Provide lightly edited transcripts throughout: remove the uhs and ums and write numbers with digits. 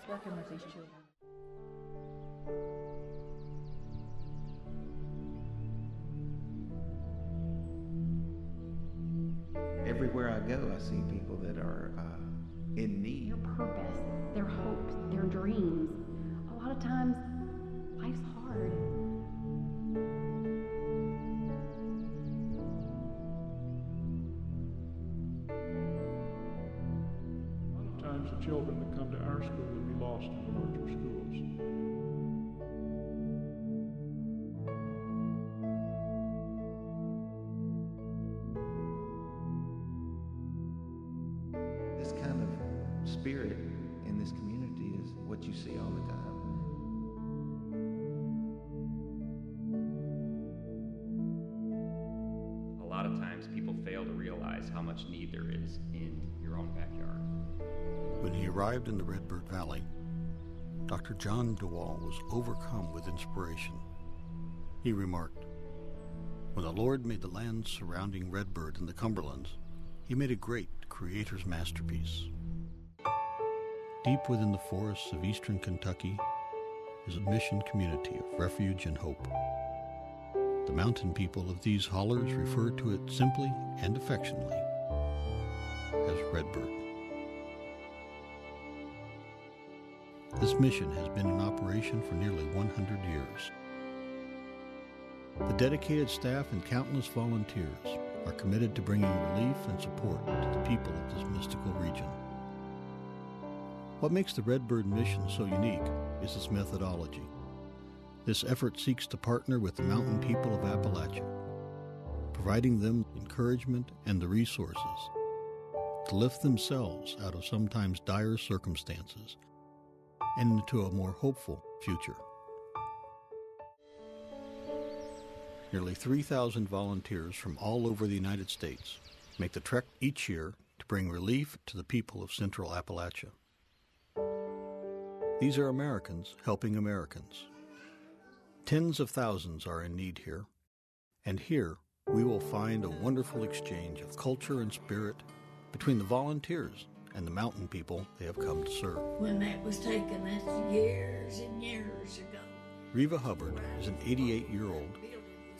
working with these children. Everywhere I go, I see people that are in need. Their purpose, their hopes, their dreams. A lot of times, life's hard. A lot of times the children that come to our school would be lost in the larger schools. This kind of spirit in this community is what you see all the time. A lot of times people fail to realize how much need there is in your own backyard. When he arrived in the Redbird Valley, Dr. John DeWall was overcome with inspiration. He remarked, "When the Lord made the lands surrounding Redbird and the Cumberlands, he made a great creator's masterpiece. Deep within the forests of eastern Kentucky is a mission community of refuge and hope. The mountain people of these hollers refer to it simply and affectionately as Redbird." This mission has been in operation for nearly 100 years. The dedicated staff and countless volunteers are committed to bringing relief and support to the people of this mystical region. What makes the Redbird mission so unique is its methodology. This effort seeks to partner with the mountain people of Appalachia, providing them encouragement and the resources to lift themselves out of sometimes dire circumstances and into a more hopeful future. Nearly 3,000 volunteers from all over the United States make the trek each year to bring relief to the people of Central Appalachia. These are Americans helping Americans. Tens of thousands are in need here, and here we will find a wonderful exchange of culture and spirit between the volunteers and the mountain people they have come to serve. When that was taken, that's years and years ago. Reva Hubbard is an 88-year-old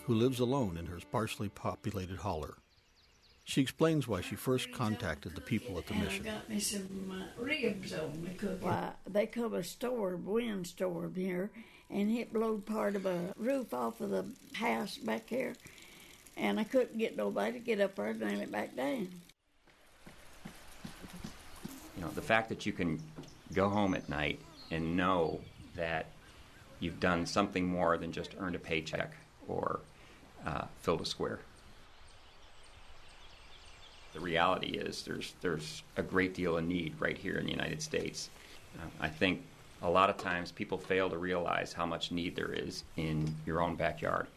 who lives alone in her sparsely populated holler. She explains why she first contacted the people at the mission. I got me some ribs on me cooking. Why, they come a storm, windstorm here, and it blowed part of a roof off of the house back here, and I couldn't get nobody to get up there and nail it back down. You know, the fact that you can go home at night and know that you've done something more than just earned a paycheck or filled a square. The reality is there's a great deal of need right here in the United States. I think a lot of times people fail to realize how much need there is in your own backyard,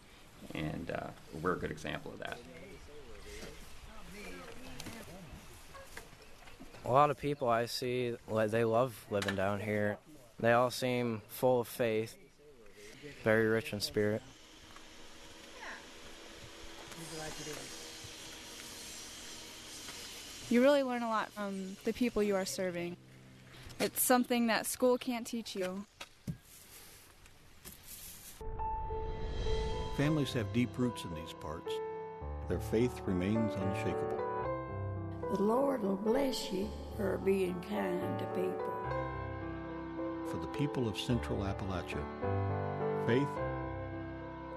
and we're a good example of that. A lot of people I see, they love living down here. They all seem full of faith, very rich in spirit. You really learn a lot from the people you are serving. It's something that school can't teach you. Families have deep roots in these parts. Their faith remains unshakable. The Lord will bless you for being kind to people. For the people of Central Appalachia, faith,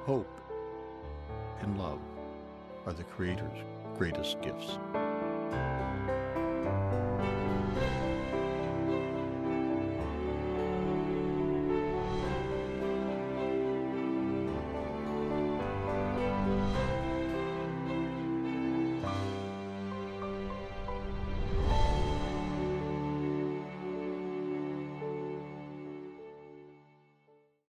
hope, and love are the Creator's greatest gifts.